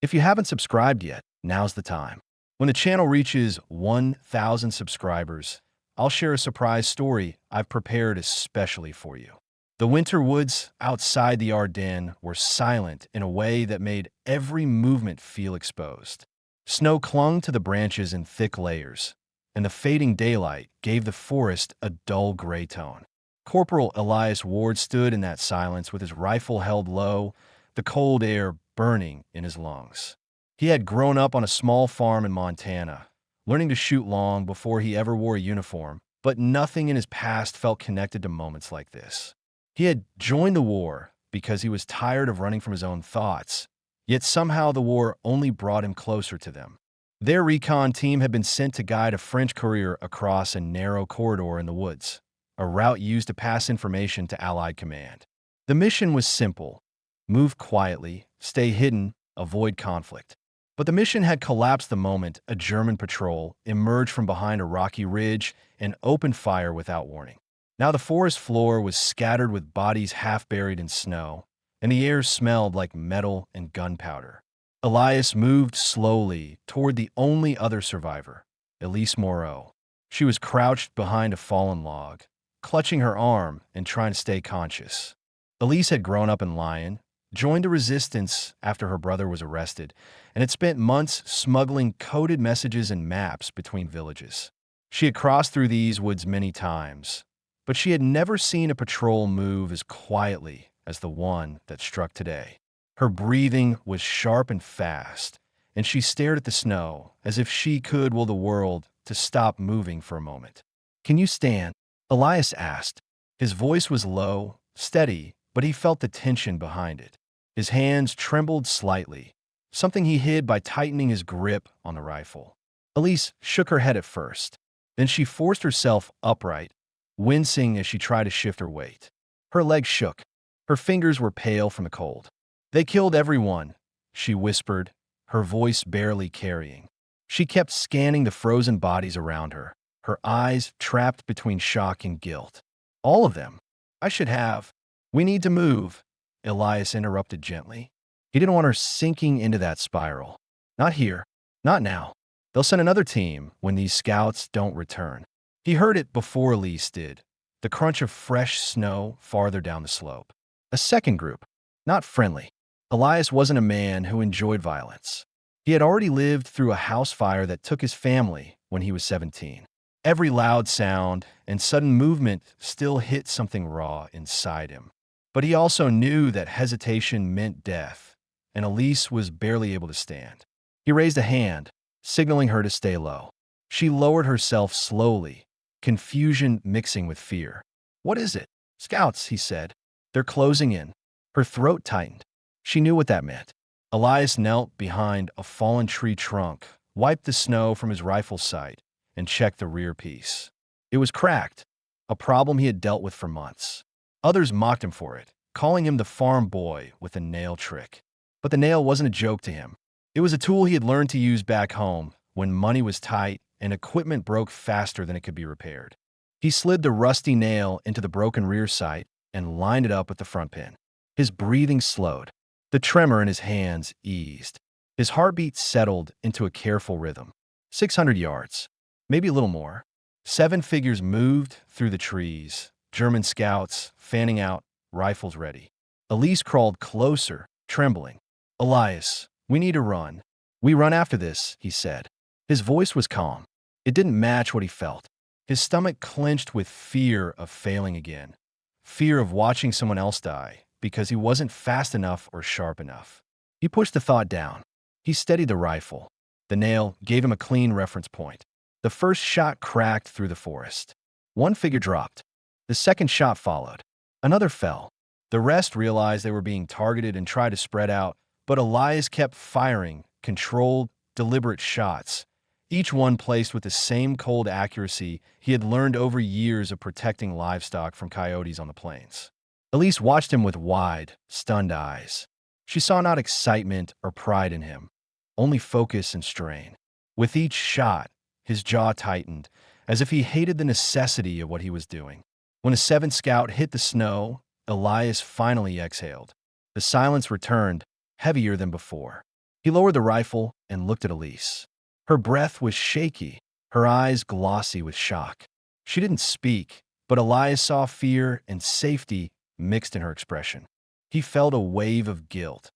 If you haven't subscribed yet, now's the time. When the channel reaches 1,000 subscribers, I'll share a surprise story I've prepared especially for you. The winter woods outside the Ardennes were silent in a way that made every movement feel exposed. Snow clung to the branches in thick layers, and the fading daylight gave the forest a dull gray tone. Corporal Elias Ward stood in that silence with his rifle held low, the cold air burning in his lungs. He had grown up on a small farm in Montana, learning to shoot long before he ever wore a uniform, but nothing in his past felt connected to moments like this. He had joined the war because he was tired of running from his own thoughts, yet somehow the war only brought him closer to them. Their recon team had been sent to guide a French courier across a narrow corridor in the woods, a route used to pass information to Allied command. The mission was simple: move quietly, stay hidden, avoid conflict. But the mission had collapsed the moment a German patrol emerged from behind a rocky ridge and opened fire without warning. Now the forest floor was scattered with bodies half buried in snow, and the air smelled like metal and gunpowder. Elias moved slowly toward the only other survivor, Elise Moreau. She was crouched behind a fallen log, clutching her arm and trying to stay conscious. Elise had grown up in Lyon, joined the resistance after her brother was arrested, and had spent months smuggling coded messages and maps between villages. She had crossed through these woods many times, but she had never seen a patrol move as quietly as the one that struck today. Her breathing was sharp and fast, and she stared at the snow as if she could will the world to stop moving for a moment. "Can you stand?" Elias asked. His voice was low, steady, but he felt the tension behind it. His hands trembled slightly, something he hid by tightening his grip on the rifle. Elise shook her head at first. Then she forced herself upright, wincing as she tried to shift her weight. Her legs shook. Her fingers were pale from the cold. "They killed everyone," she whispered, her voice barely carrying. She kept scanning the frozen bodies around her, her eyes trapped between shock and guilt. "All of them. I should have. We need to move," Elias interrupted gently. He didn't want her sinking into that spiral. "Not here. Not now. They'll send another team when these scouts don't return." He heard it before Elise did, the crunch of fresh snow farther down the slope. A second group. Not friendly. Elias wasn't a man who enjoyed violence. He had already lived through a house fire that took his family when he was 17. Every loud sound and sudden movement still hit something raw inside him. But he also knew that hesitation meant death, and Elise was barely able to stand. He raised a hand, signaling her to stay low. She lowered herself slowly, confusion mixing with fear. "What is it?" "Scouts," he said. "They're closing in." Her throat tightened. She knew what that meant. Elias knelt behind a fallen tree trunk, wiped the snow from his rifle sight, and checked the rear piece. It was cracked, a problem he had dealt with for months. Others mocked him for it, calling him the farm boy with a nail trick. But the nail wasn't a joke to him. It was a tool he had learned to use back home when money was tight and equipment broke faster than it could be repaired. He slid the rusty nail into the broken rear sight and lined it up with the front pin. His breathing slowed. The tremor in his hands eased. His heartbeat settled into a careful rhythm. 600 yards, maybe a little more. 7 figures moved through the trees, German scouts fanning out, rifles ready. Elise crawled closer, trembling. "Elias, we need to run." "We run after this," he said. His voice was calm. It didn't match what he felt. His stomach clenched with fear of failing again, fear of watching someone else die because he wasn't fast enough or sharp enough. He pushed the thought down. He steadied the rifle. The nail gave him a clean reference point. The first shot cracked through the forest. One figure dropped. The second shot followed. Another fell. The rest realized they were being targeted and tried to spread out, but Elias kept firing, controlled, deliberate shots, each one placed with the same cold accuracy he had learned over years of protecting livestock from coyotes on the plains. Elise watched him with wide, stunned eyes. She saw not excitement or pride in him, only focus and strain. With each shot, his jaw tightened, as if he hated the necessity of what he was doing. When a 7th scout hit the snow, Elias finally exhaled. The silence returned, heavier than before. He lowered the rifle and looked at Elise. Her breath was shaky, her eyes glossy with shock. She didn't speak, but Elias saw fear and safety mixed in her expression. He felt a wave of guilt.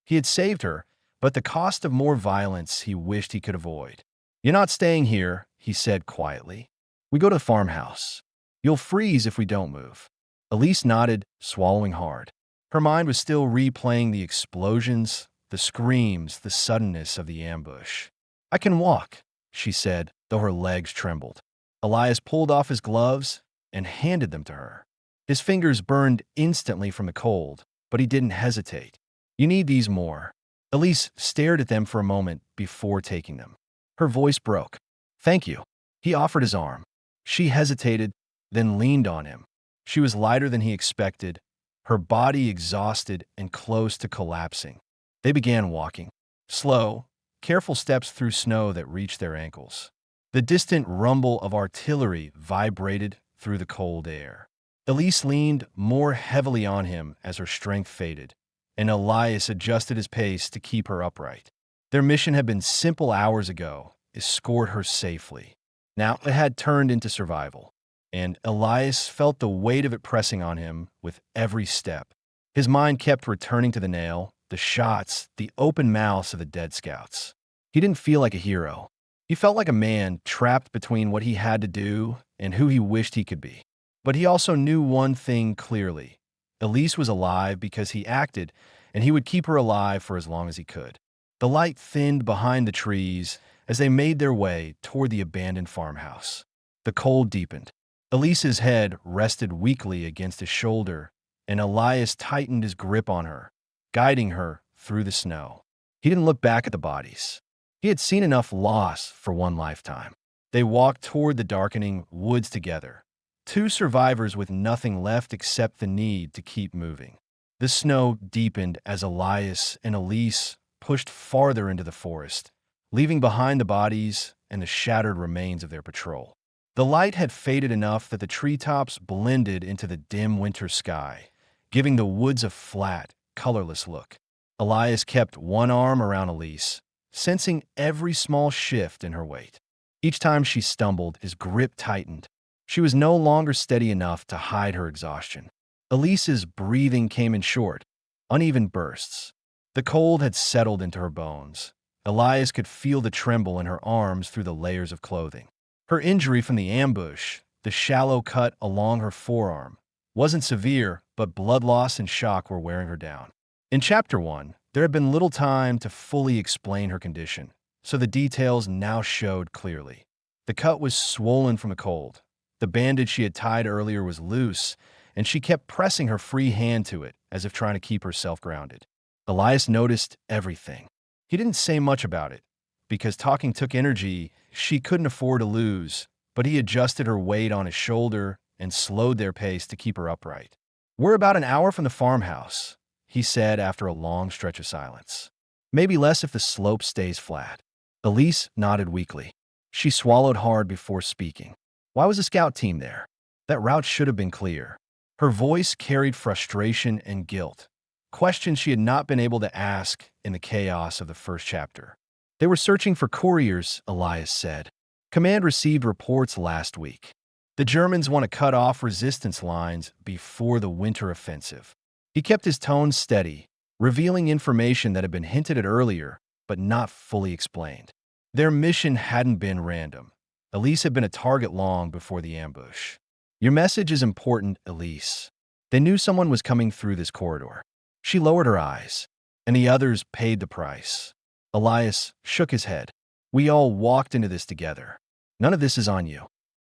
He had saved her, but the cost of more violence he wished he could avoid. "You're not staying here," he said quietly. "We go to the farmhouse. You'll freeze if we don't move." Elise nodded, swallowing hard. Her mind was still replaying the explosions, the screams, the suddenness of the ambush. "I can walk," she said, though her legs trembled. Elias pulled off his gloves and handed them to her. His fingers burned instantly from the cold, but he didn't hesitate. "You need these more." Elise stared at them for a moment before taking them. Her voice broke. "Thank you." He offered his arm. She hesitated, then leaned on him. She was lighter than he expected, her body exhausted and close to collapsing. They began walking. Slow, careful steps through snow that reached their ankles. The distant rumble of artillery vibrated through the cold air. Elise leaned more heavily on him as her strength faded, and Elias adjusted his pace to keep her upright. Their mission had been simple hours ago: escort her safely. Now it had turned into survival, and Elias felt the weight of it pressing on him with every step. His mind kept returning to the nail, the shots, the open mouths of the dead scouts. He didn't feel like a hero. He felt like a man trapped between what he had to do and who he wished he could be. But he also knew one thing clearly. Elise was alive because he acted, and he would keep her alive for as long as he could. The light thinned behind the trees as they made their way toward the abandoned farmhouse. The cold deepened. Elise's head rested weakly against his shoulder, and Elias tightened his grip on her, guiding her through the snow. He didn't look back at the bodies. He had seen enough loss for one lifetime. They walked toward the darkening woods together, two survivors with nothing left except the need to keep moving. The snow deepened as Elias and Elise pushed farther into the forest, leaving behind the bodies and the shattered remains of their patrol. The light had faded enough that the treetops blended into the dim winter sky, giving the woods a flat, colorless look. Elias kept one arm around Elise, sensing every small shift in her weight. Each time she stumbled, his grip tightened. She was no longer steady enough to hide her exhaustion. Elise's breathing came in short, uneven bursts. The cold had settled into her bones. Elias could feel the tremble in her arms through the layers of clothing. Her injury from the ambush, the shallow cut along her forearm, wasn't severe, but blood loss and shock were wearing her down. In Chapter 1, there had been little time to fully explain her condition, so the details now showed clearly. The cut was swollen from the cold. The bandage she had tied earlier was loose, and she kept pressing her free hand to it as if trying to keep herself grounded. Elias noticed everything. He didn't say much about it. Because talking took energy she couldn't afford to lose, but he adjusted her weight on his shoulder and slowed their pace to keep her upright. "We're about an hour from the farmhouse," he said after a long stretch of silence. "Maybe less if the slope stays flat." Elise nodded weakly. She swallowed hard before speaking. Why was the scout team there? That route should have been clear. Her voice carried frustration and guilt, questions she had not been able to ask in the chaos of the first chapter. "They were searching for couriers," Elias said. "Command received reports last week. The Germans want to cut off resistance lines before the winter offensive." He kept his tone steady, revealing information that had been hinted at earlier, but not fully explained. Their mission hadn't been random. Elise had been a target long before the ambush. "Your message is important, Elise. They knew someone was coming through this corridor." She lowered her eyes, and the others paid the price. Elias shook his head. "We all walked into this together. None of this is on you."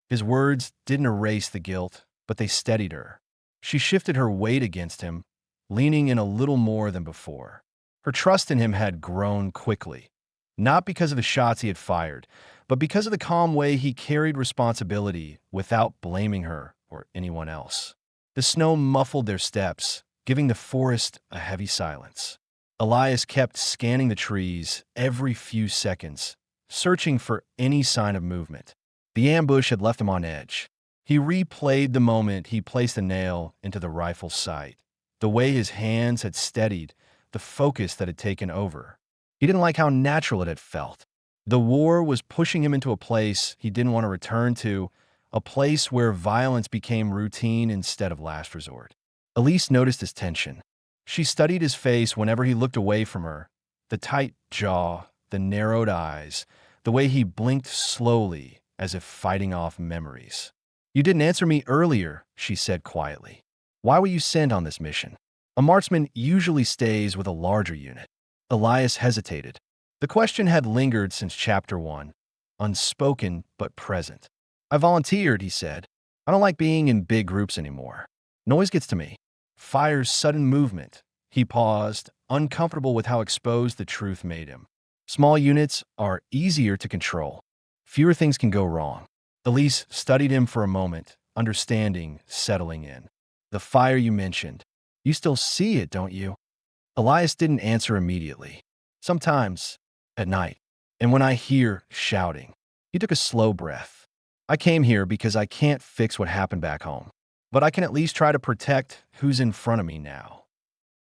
His words didn't erase the guilt, but they steadied her. She shifted her weight against him, leaning in a little more than before. Her trust in him had grown quickly, not because of the shots he had fired, but because of the calm way he carried responsibility without blaming her or anyone else. The snow muffled their steps, giving the forest a heavy silence. Elias kept scanning the trees every few seconds, searching for any sign of movement. The ambush had left him on edge. He replayed the moment he placed a nail into the rifle's sight, the way his hands had steadied, the focus that had taken over. He didn't like how natural it had felt. The war was pushing him into a place he didn't want to return to, a place where violence became routine instead of last resort. Elise noticed his tension. She studied his face whenever he looked away from her, the tight jaw, the narrowed eyes, the way he blinked slowly as if fighting off memories. "You didn't answer me earlier," she said quietly. "Why were you sent on this mission?" A marksman usually stays with a larger unit. Elias hesitated. The question had lingered since Chapter 1, unspoken but present. "I volunteered," he said. "I don't like being in big groups anymore. Noise gets to me. Fire's sudden movement." He paused, uncomfortable with how exposed the truth made him. Small units are easier to control. Fewer things can go wrong. Elise studied him for a moment, understanding settling in. "The fire you mentioned. You still see it, don't you?" Elias didn't answer immediately. "Sometimes, at night, and when I hear shouting." He took a slow breath. "I came here because I can't fix what happened back home, but I can at least try to protect who's in front of me now."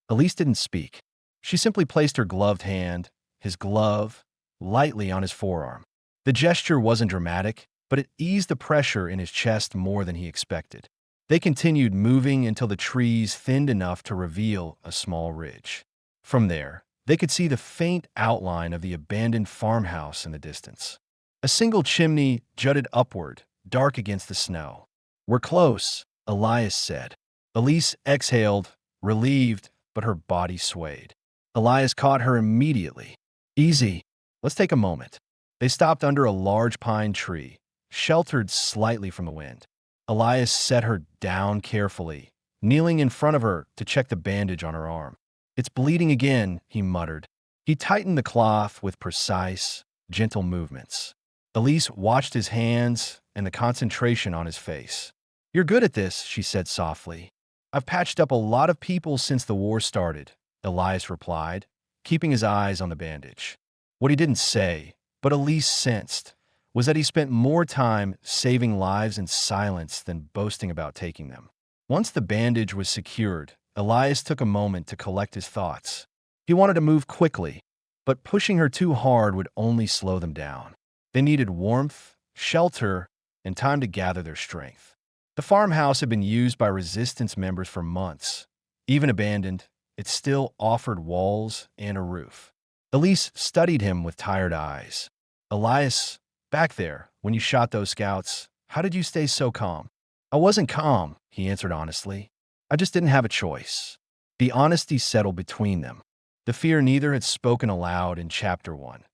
Elise didn't speak. She simply placed her gloved hand, his glove, lightly on his forearm. The gesture wasn't dramatic, but it eased the pressure in his chest more than he expected. They continued moving until the trees thinned enough to reveal a small ridge. From there, they could see the faint outline of the abandoned farmhouse in the distance. A single chimney jutted upward, dark against the snow. "We're close," Elias said. Elise exhaled, relieved, but her body swayed. Elias caught her immediately. "Easy. Let's take a moment." They stopped under a large pine tree, sheltered slightly from the wind. Elias set her down carefully, kneeling in front of her to check the bandage on her arm. "It's bleeding again," he muttered. He tightened the cloth with precise, gentle movements. Elise watched his hands and the concentration on his face. "You're good at this," she said softly. "I've patched up a lot of people since the war started," Elias replied, keeping his eyes on the bandage. What he didn't say, but Elise sensed, was that he spent more time saving lives in silence than boasting about taking them. Once the bandage was secured, Elias took a moment to collect his thoughts. He wanted to move quickly, but pushing her too hard would only slow them down. They needed warmth, shelter, and time to gather their strength. The farmhouse had been used by resistance members for months. Even abandoned, it still offered walls and a roof. Elise studied him with tired eyes. "Elias, back there, when you shot those scouts, how did you stay so calm?" "I wasn't calm," he answered honestly. "I just didn't have a choice." The honesty settled between them. The fear neither had spoken aloud in Chapter 1.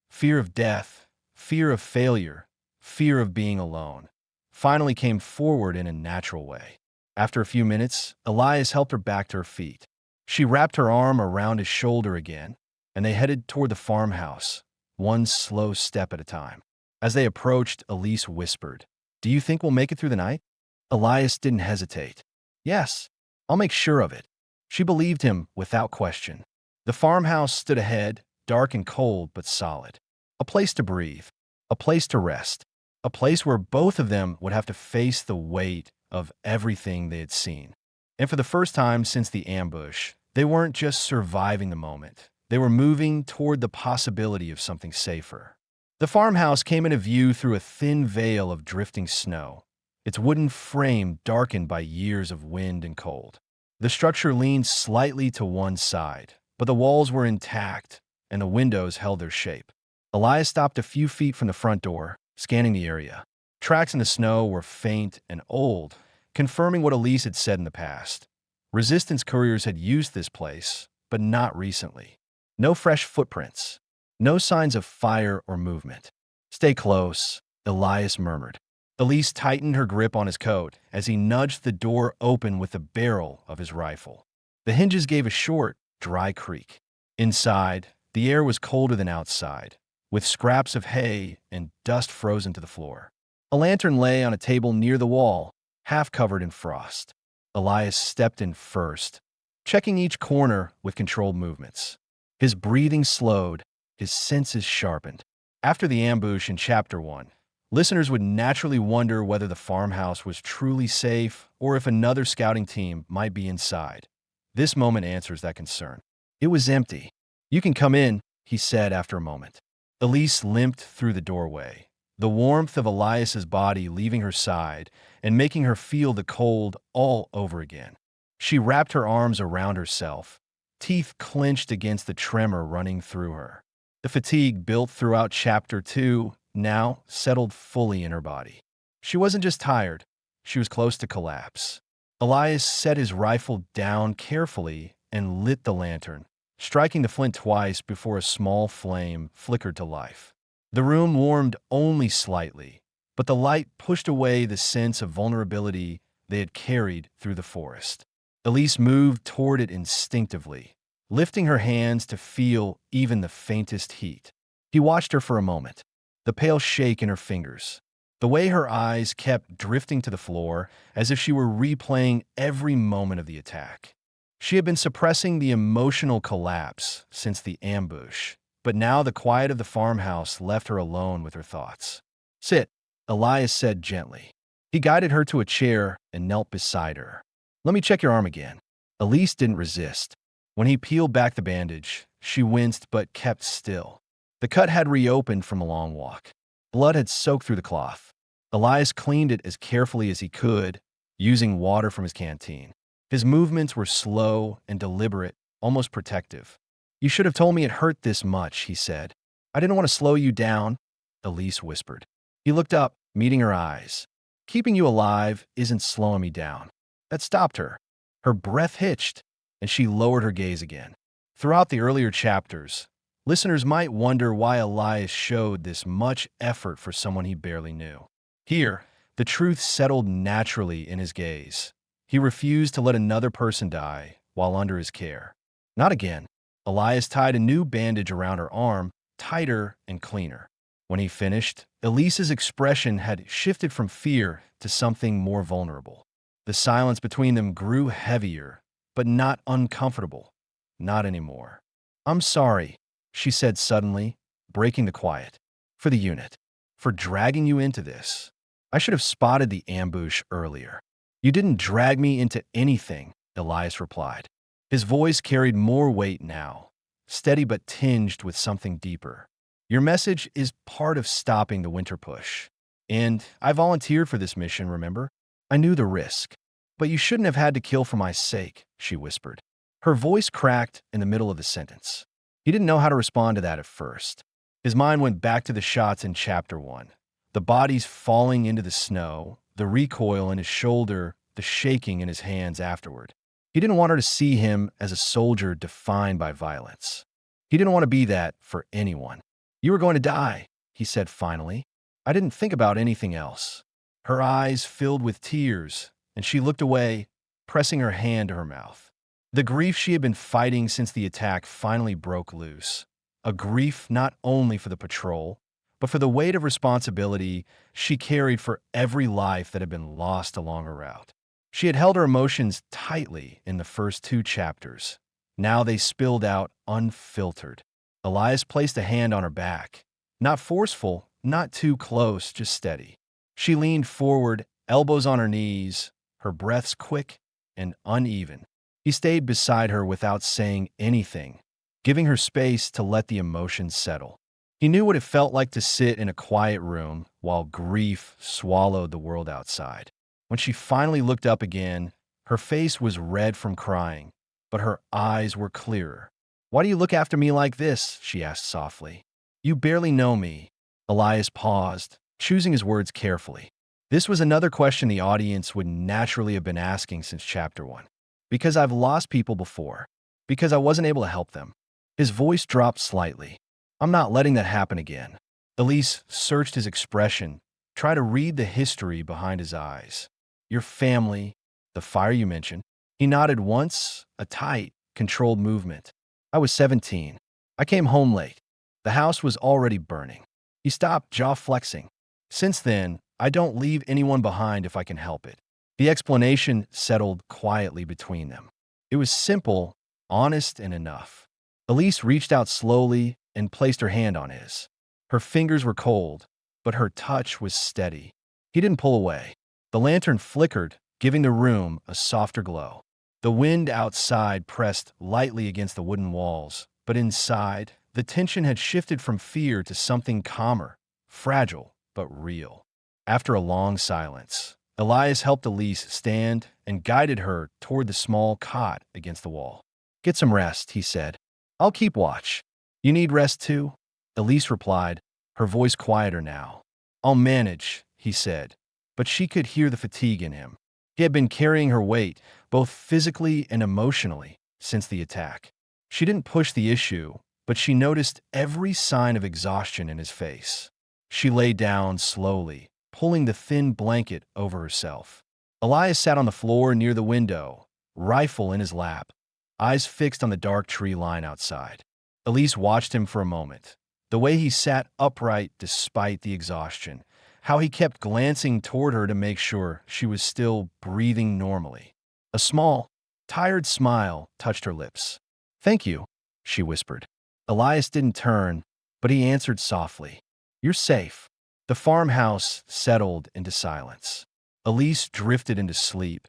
Fear of death, fear of failure, fear of being alone, finally came forward in a natural way. After a few minutes, Elias helped her back to her feet. She wrapped her arm around his shoulder again, and they headed toward the farmhouse, one slow step at a time. As they approached, Elise whispered, "Do you think we'll make it through the night?" Elias didn't hesitate. "Yes, I'll make sure of it." She believed him without question. The farmhouse stood ahead, dark and cold but solid. A place to breathe, a place to rest, a place where both of them would have to face the weight of everything they had seen. And for the first time since the ambush, they weren't just surviving the moment. They were moving toward the possibility of something safer. The farmhouse came into view through a thin veil of drifting snow, its wooden frame darkened by years of wind and cold. The structure leaned slightly to one side, but the walls were intact and the windows held their shape. Elias stopped a few feet from the front door, scanning the area. Tracks in the snow were faint and old, confirming what Elise had said in the past. Resistance couriers had used this place, but not recently. No fresh footprints. No signs of fire or movement. "Stay close," Elias murmured. Elise tightened her grip on his coat as he nudged the door open with the barrel of his rifle. The hinges gave a short, dry creak. Inside, the air was colder than outside, with scraps of hay and dust frozen to the floor. A lantern lay on a table near the wall, half covered in frost. Elias stepped in first, checking each corner with controlled movements. His breathing slowed, his senses sharpened. After the ambush in Chapter 1, listeners would naturally wonder whether the farmhouse was truly safe or if another scouting team might be inside. This moment answers that concern. It was empty. "You can come in," he said after a moment. Elise limped through the doorway, the warmth of Elias's body leaving her side and making her feel the cold all over again. She wrapped her arms around herself, teeth clenched against the tremor running through her. The fatigue built throughout Chapter 2 now settled fully in her body. She wasn't just tired, she was close to collapse. Elias set his rifle down carefully and lit the lantern, striking the flint twice before a small flame flickered to life. The room warmed only slightly, but the light pushed away the sense of vulnerability they had carried through the forest. Elise moved toward it instinctively, lifting her hands to feel even the faintest heat. He watched her for a moment, the pale shake in her fingers, the way her eyes kept drifting to the floor as if she were replaying every moment of the attack. She had been suppressing the emotional collapse since the ambush, but now the quiet of the farmhouse left her alone with her thoughts. "Sit," Elias said gently. He guided her to a chair and knelt beside her. "Let me check your arm again." Elise didn't resist. When he peeled back the bandage, she winced but kept still. The cut had reopened from a long walk. Blood had soaked through the cloth. Elias cleaned it as carefully as he could, using water from his canteen. His movements were slow and deliberate, almost protective. "You should have told me it hurt this much," he said. "I didn't want to slow you down," Elise whispered. He looked up, meeting her eyes. "Keeping you alive isn't slowing me down." That stopped her. Her breath hitched, and she lowered her gaze again. Throughout the earlier chapters, listeners might wonder why Elias showed this much effort for someone he barely knew. Here, the truth settled naturally in his gaze. He refused to let another person die while under his care. Not again. Elias tied a new bandage around her arm, tighter and cleaner. When he finished, Elise's expression had shifted from fear to something more vulnerable. The silence between them grew heavier, but not uncomfortable. Not anymore. "I'm sorry," she said suddenly, breaking the quiet. "For the unit. For dragging you into this. I should have spotted the ambush earlier." "You didn't drag me into anything," Elias replied. His voice carried more weight now, steady but tinged with something deeper. "Your message is part of stopping the winter push. And I volunteered for this mission, remember? I knew the risk. But you shouldn't have had to kill for my sake," she whispered. Her voice cracked in the middle of the sentence. He didn't know how to respond to that at first. His mind went back to the shots in Chapter 1. The bodies falling into the snow, the recoil in his shoulder, the shaking in his hands afterward. He didn't want her to see him as a soldier defined by violence. He didn't want to be that for anyone. "You were going to die," he said finally. "I didn't think about anything else." Her eyes filled with tears, and she looked away, pressing her hand to her mouth. The grief she had been fighting since the attack finally broke loose. A grief not only for the patrol, but for the weight of responsibility she carried for every life that had been lost along her route. She had held her emotions tightly in the first 2 chapters. Now they spilled out unfiltered. Elias placed a hand on her back. Not forceful, not too close, just steady. She leaned forward, elbows on her knees, her breaths quick and uneven. He stayed beside her without saying anything, giving her space to let the emotions settle. He knew what it felt like to sit in a quiet room while grief swallowed the world outside. When she finally looked up again, her face was red from crying, but her eyes were clearer. "Why do you look after me like this?" she asked softly. "You barely know me." Elias paused, choosing his words carefully. This was another question the audience would naturally have been asking since Chapter 1. "Because I've lost people before. Because I wasn't able to help them." His voice dropped slightly. "I'm not letting that happen again." Elise searched his expression, tried to read the history behind his eyes. "Your family, the fire you mentioned." He nodded once, a tight, controlled movement. "I was 17. I came home late. The house was already burning." He stopped, jaw flexing. "Since then, I don't leave anyone behind if I can help it." The explanation settled quietly between them. It was simple, honest, and enough. Elise reached out slowly and placed her hand on his. Her fingers were cold, but her touch was steady. He didn't pull away. The lantern flickered, giving the room a softer glow. The wind outside pressed lightly against the wooden walls, but inside, The tension had shifted from fear to something calmer, fragile, but real. After a long silence, Elias helped Elise stand and guided her toward the small cot against the wall. "Get some rest," he said. "I'll keep watch." "You need rest too?" Elise replied, her voice quieter now. "I'll manage," he said, but she could hear the fatigue in him. He had been carrying her weight, both physically and emotionally, since the attack. She didn't push the issue, but she noticed every sign of exhaustion in his face. She lay down slowly, pulling the thin blanket over herself. Elias sat on the floor near the window, rifle in his lap, eyes fixed on the dark tree line outside. Elise watched him for a moment. The way he sat upright despite the exhaustion, how he kept glancing toward her to make sure she was still breathing normally. A small, tired smile touched her lips. "Thank you," she whispered. Elias didn't turn, but he answered softly, "You're safe." The farmhouse settled into silence. Elise drifted into sleep,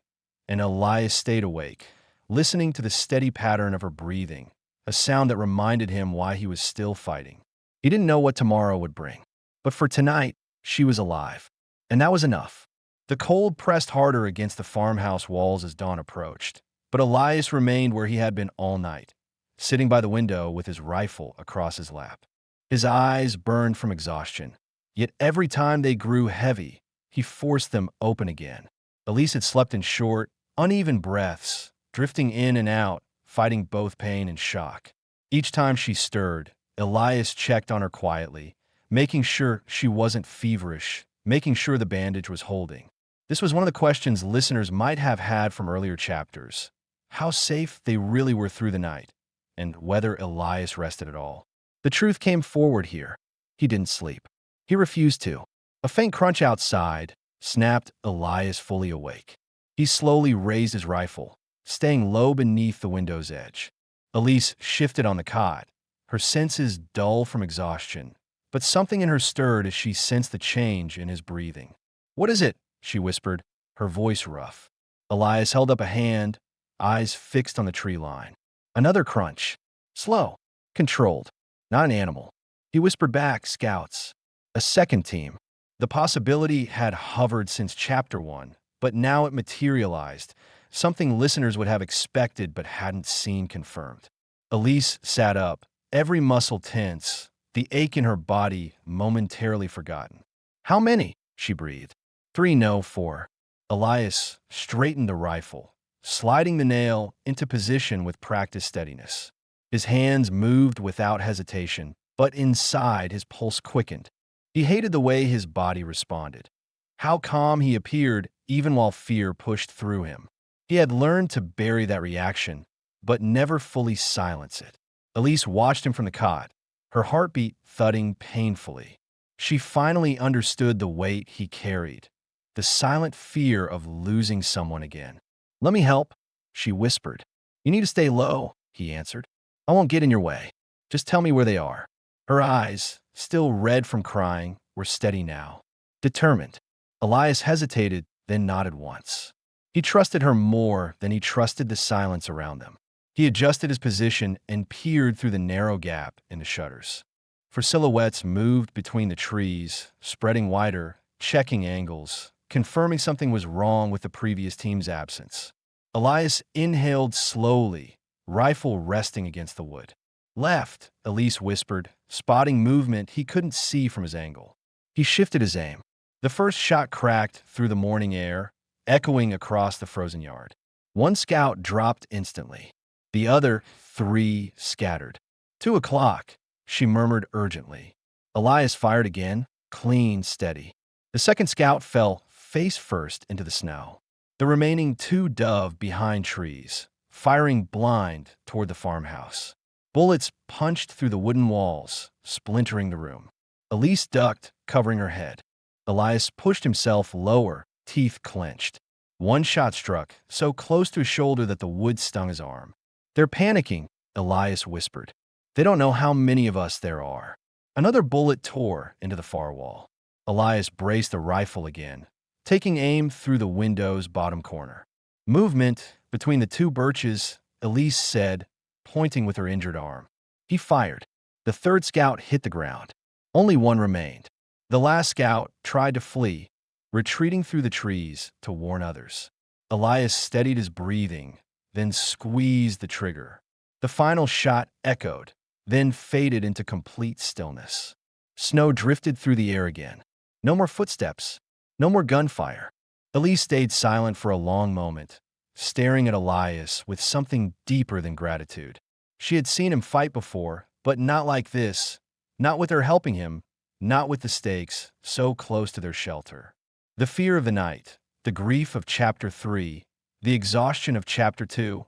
and Elias stayed awake, listening to the steady pattern of her breathing, a sound that reminded him why he was still fighting. He didn't know what tomorrow would bring, but for tonight, she was alive, and that was enough. The cold pressed harder against the farmhouse walls as dawn approached, but Elias remained where he had been all night, sitting by the window with his rifle across his lap. His eyes burned from exhaustion, yet every time they grew heavy, he forced them open again. Elise had slept in short, uneven breaths, drifting in and out, fighting both pain and shock. Each time she stirred, Elias checked on her quietly, making sure she wasn't feverish, making sure the bandage was holding. This was one of the questions listeners might have had from earlier chapters: how safe they really were through the night, and whether Elias rested at all. The truth came forward here. He didn't sleep. He refused to. A faint crunch outside snapped Elias fully awake. He slowly raised his rifle, staying low beneath the window's edge. Elise shifted on the cot, her senses dull from exhaustion, but something in her stirred as she sensed the change in his breathing. "What is it?" she whispered, her voice rough. Elias held up a hand, eyes fixed on the tree line. Another crunch. Slow. Controlled. Not an animal. He whispered back, "Scouts." A second team. The possibility had hovered since Chapter 1, but now it materialized, something listeners would have expected but hadn't seen confirmed. Elise sat up, every muscle tense, the ache in her body momentarily forgotten. "How many?" she breathed. "3, no, 4. Elias straightened the rifle, sliding the nail into position with practiced steadiness. His hands moved without hesitation, but inside his pulse quickened. He hated the way his body responded. How calm he appeared even while fear pushed through him. He had learned to bury that reaction, but never fully silence it. Elise watched him from the cot, her heartbeat thudding painfully. She finally understood the weight he carried, the silent fear of losing someone again. "Let me help," she whispered. "You need to stay low," he answered. "I won't get in your way. Just tell me where they are." Her eyes, still red from crying, were steady now, determined. Elias hesitated, then nodded once. He trusted her more than he trusted the silence around them. He adjusted his position and peered through the narrow gap in the shutters. For silhouettes moved between the trees, spreading wider, checking angles, confirming something was wrong with the previous team's absence. Elias inhaled slowly, rifle resting against the wood. "Left," Elise whispered, spotting movement he couldn't see from his angle. He shifted his aim. The first shot cracked through the morning air, echoing across the frozen yard. One scout dropped instantly. The other 3 scattered. 2 o'clock, she murmured urgently. Elias fired again, clean, steady. The second scout fell face first into the snow. The remaining 2 dove behind trees, firing blind toward the farmhouse. Bullets punched through the wooden walls, splintering the room. Elise ducked, covering her head. Elias pushed himself lower, teeth clenched. One shot struck, so close to his shoulder that the wood stung his arm. "They're panicking," Elias whispered. "They don't know how many of us there are." Another bullet tore into the far wall. Elias braced the rifle again, taking aim through the window's bottom corner. "Movement between the 2 birches," Elise said, pointing with her injured arm. He fired. The third scout hit the ground. Only one remained. The last scout tried to flee, retreating through the trees to warn others. Elias steadied his breathing, then squeezed the trigger. The final shot echoed, then faded into complete stillness. Snow drifted through the air again. No more footsteps. No more gunfire. Elise stayed silent for a long moment, staring at Elias with something deeper than gratitude. She had seen him fight before, but not like this. Not with her helping him, not with the stakes so close to their shelter. The fear of the night, the grief of Chapter 3, the exhaustion of Chapter 2,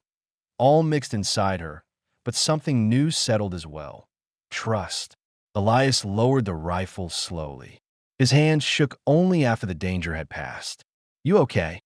all mixed inside her, but something new settled as well. Trust. Elias lowered the rifle slowly. His hands shook only after the danger had passed. "You okay?"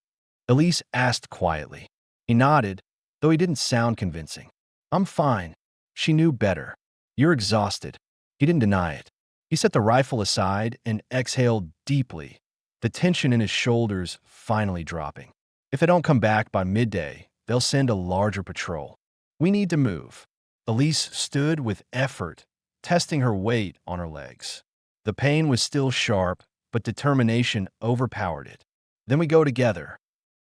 Elise asked quietly. He nodded, though he didn't sound convincing. "I'm fine." She knew better. "You're exhausted." He didn't deny it. He set the rifle aside and exhaled deeply, the tension in his shoulders finally dropping. "If they don't come back by midday, they'll send a larger patrol. We need to move." Elise stood with effort, testing her weight on her legs. The pain was still sharp, but determination overpowered it. "Then we go together."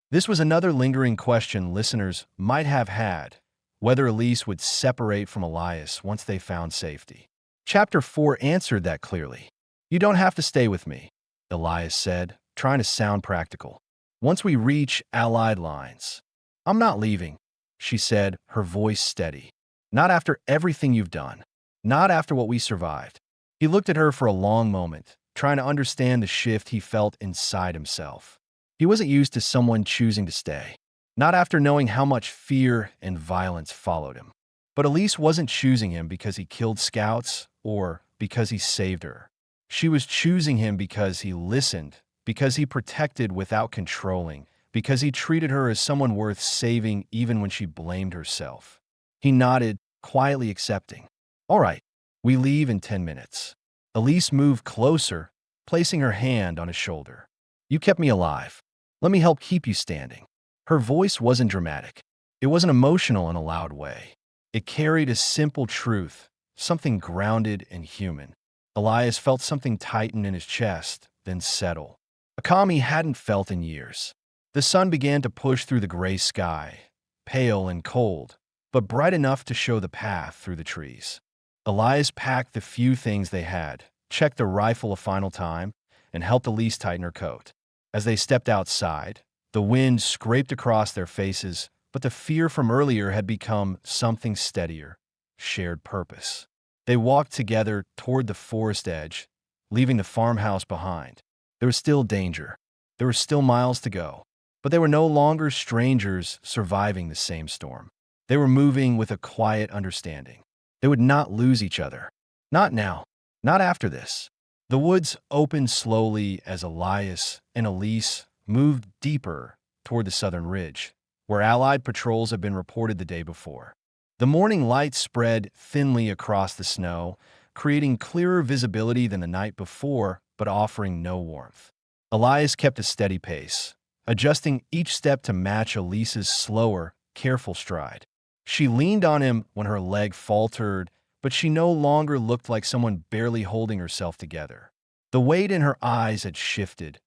This was another lingering question listeners might have had, whether Elise would separate from Elias once they found safety. Chapter 4 answered that clearly. "You don't have to stay with me," Elias said, trying to sound practical. "Once we reach Allied lines." "I'm not leaving," she said, her voice steady. "Not after everything you've done. Not after what we survived." He looked at her for a long moment, trying to understand the shift he felt inside himself. He wasn't used to someone choosing to stay. Not after knowing how much fear and violence followed him. But Elise wasn't choosing him because he killed scouts or because he saved her. She was choosing him because he listened, because he protected without controlling, because he treated her as someone worth saving even when she blamed herself. He nodded, quietly accepting. "All right, we leave in 10 minutes." Elise moved closer, placing her hand on his shoulder. "You kept me alive. Let me help keep you standing." Her voice wasn't dramatic. It wasn't emotional in a loud way. It carried a simple truth, something grounded and human. Elias felt something tighten in his chest, then settle. A calm he hadn't felt in years. The sun began to push through the gray sky, pale and cold, but bright enough to show the path through the trees. Elias packed the few things they had, checked the rifle a final time, and helped Elise tighten her coat. As they stepped outside, the wind scraped across their faces, but the fear from earlier had become something steadier, shared purpose. They walked together toward the forest edge, leaving the farmhouse behind. There was still danger. There were still miles to go. But they were no longer strangers surviving the same storm. They were moving with a quiet understanding. They would not lose each other. Not now. Not after this. The woods opened slowly as Elias and Elise moved deeper toward the southern ridge, where Allied patrols had been reported the day before. The morning light spread thinly across the snow, creating clearer visibility than the night before, but offering no warmth. Elias kept a steady pace, adjusting each step to match Elise's slower, careful stride. She leaned on him when her leg faltered, but she no longer looked like someone barely holding herself together. The weight in her eyes had shifted,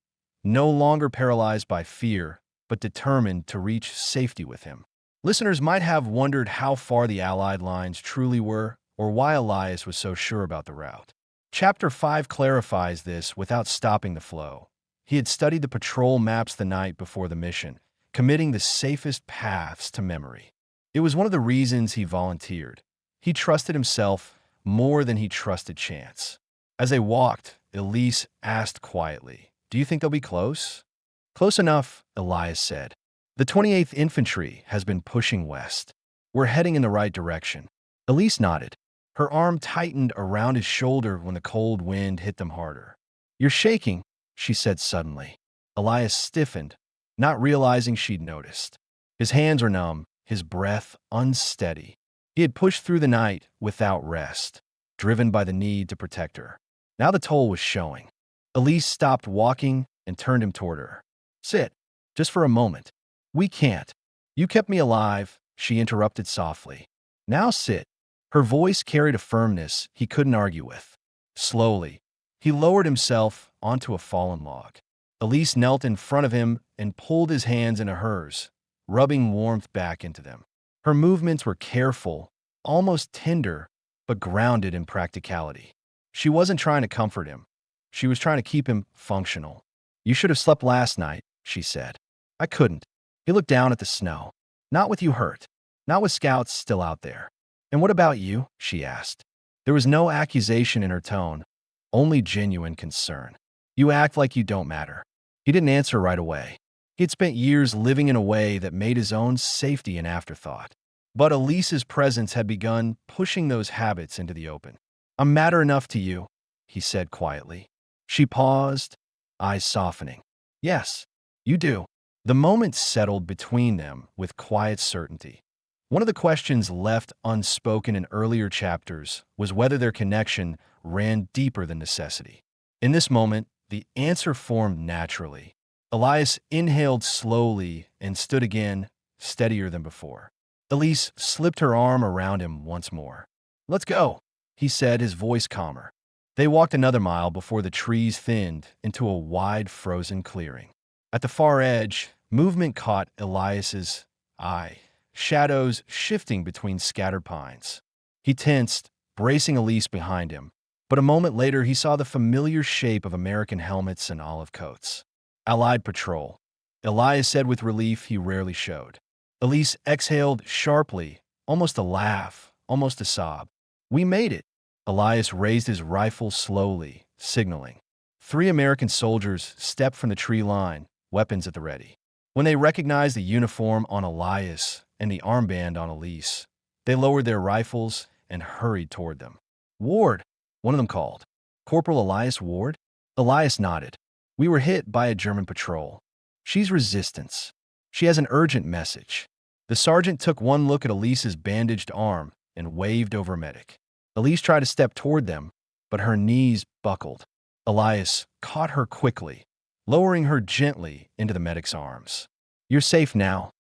no longer paralyzed by fear, but determined to reach safety with him. Listeners might have wondered how far the Allied lines truly were, or why Elias was so sure about the route. Chapter 5 clarifies this without stopping the flow. He had studied the patrol maps the night before the mission, committing the safest paths to memory. It was one of the reasons he volunteered. He trusted himself more than he trusted chance. As they walked, Elise asked quietly, "Do you think they'll be close?" "Close enough," Elias said. "The 28th Infantry has been pushing west. We're heading in the right direction." Elise nodded. Her arm tightened around his shoulder when the cold wind hit them harder. "You're shaking," she said suddenly. Elias stiffened, not realizing she'd noticed. His hands were numb, his breath unsteady. He had pushed through the night without rest, driven by the need to protect her. Now the toll was showing. Elise stopped walking and turned him toward her. "Sit, just for a moment." "We can't. You kept me alive," she interrupted softly. "Now sit." Her voice carried a firmness he couldn't argue with. Slowly, he lowered himself onto a fallen log. Elise knelt in front of him and pulled his hands into hers, rubbing warmth back into them. Her movements were careful, almost tender, but grounded in practicality. She wasn't trying to comfort him. She was trying to keep him functional. "You should have slept last night," she said. "I couldn't." He looked down at the snow. "Not with you hurt. Not with scouts still out there." "And what about you?" she asked. There was no accusation in her tone, only genuine concern. "You act like you don't matter." He didn't answer right away. He had spent years living in a way that made his own safety an afterthought. But Elise's presence had begun pushing those habits into the open. "I matter enough to you," he said quietly. She paused, eyes softening. "Yes, you do." The moment settled between them with quiet certainty. One of the questions left unspoken in earlier chapters was whether their connection ran deeper than necessity. In this moment, the answer formed naturally. Elias inhaled slowly and stood again, steadier than before. Elise slipped her arm around him once more. "Let's go," he said, his voice calmer. They walked another mile before the trees thinned into a wide frozen clearing. At the far edge, movement caught Elias's eye, shadows shifting between scattered pines. He tensed, bracing Elise behind him, but a moment later he saw the familiar shape of American helmets and olive coats. Allied patrol, Elias said with relief he rarely showed. Elise exhaled sharply, almost a laugh, almost a sob. "We made it." Elias raised his rifle slowly, signaling. 3 American soldiers stepped from the tree line, weapons at the ready. When they recognized the uniform on Elias and the armband on Elise, they lowered their rifles and hurried toward them. "Ward," one of them called. "Corporal Elias Ward?" Elias nodded. "We were hit by a German patrol. She's resistance. She has an urgent message." The sergeant took one look at Elise's bandaged arm and waved over a medic. Elise tried to step toward them, but her knees buckled. Elias caught her quickly, lowering her gently into the medic's arms. "You're safe now,"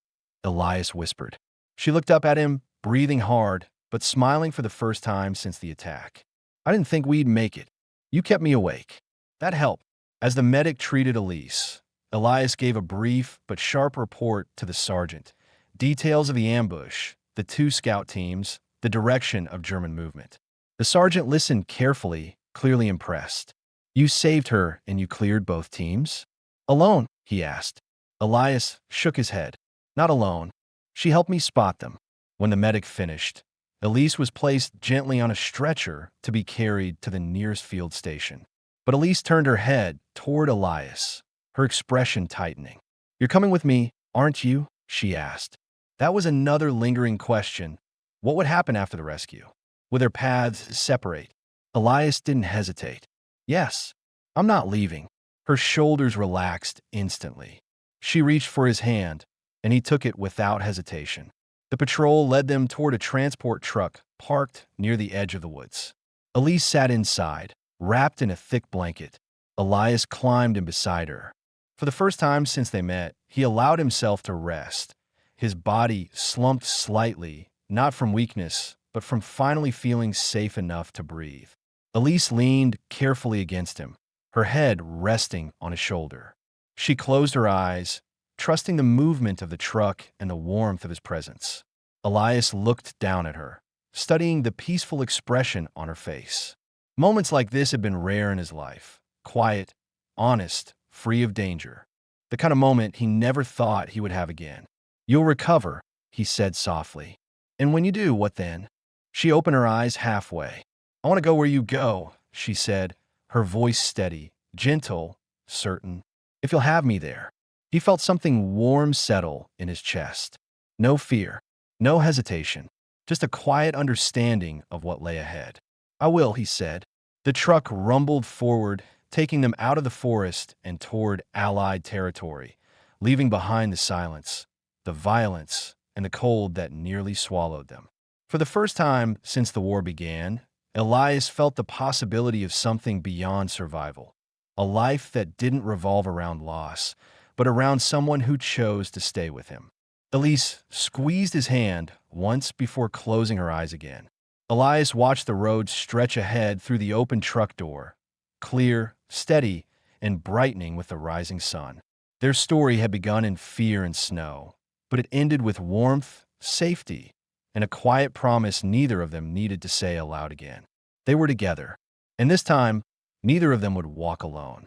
Elias whispered. She looked up at him, breathing hard, but smiling for the first time since the attack. "I didn't think we'd make it. You kept me awake. That helped." As the medic treated Elise, Elias gave a brief but sharp report to the sergeant. Details of the ambush, the 2 scout teams, the direction of German movement. The sergeant listened carefully, clearly impressed. "You saved her and you cleared both teams?" "Alone?" he asked. Elias shook his head. "Not alone. She helped me spot them." When the medic finished, Elise was placed gently on a stretcher to be carried to the nearest field station. But Elise turned her head toward Elias, her expression tightening. "You're coming with me, aren't you?" she asked. That was another lingering question. What would happen after the rescue? Would their paths separate? Elias didn't hesitate. "Yes, I'm not leaving." Her shoulders relaxed instantly. She reached for his hand, and he took it without hesitation. The patrol led them toward a transport truck parked near the edge of the woods. Elise sat inside, wrapped in a thick blanket. Elias climbed in beside her. For the first time since they met, he allowed himself to rest. His body slumped slightly, not from weakness, but from finally feeling safe enough to breathe. Elise leaned carefully against him, her head resting on his shoulder. She closed her eyes, trusting the movement of the truck and the warmth of his presence. Elias looked down at her, studying the peaceful expression on her face. Moments like this had been rare in his life. Quiet, honest, free of danger. The kind of moment he never thought he would have again. "You'll recover," he said softly. "And when you do, what then?" She opened her eyes halfway. "I want to go where you go," she said, her voice steady, gentle, certain. "If you'll have me there." He felt something warm settle in his chest. No fear, no hesitation, just a quiet understanding of what lay ahead. "I will," he said. The truck rumbled forward, taking them out of the forest and toward Allied territory, leaving behind the silence, the violence, and the cold that nearly swallowed them. For the first time since the war began, Elias felt the possibility of something beyond survival, a life that didn't revolve around loss, but around someone who chose to stay with him. Elise squeezed his hand once before closing her eyes again. Elias watched the road stretch ahead through the open truck door, clear, steady, and brightening with the rising sun. Their story had begun in fear and snow, but it ended with warmth, safety, and a quiet promise neither of them needed to say aloud again. They were together, and this time, neither of them would walk alone.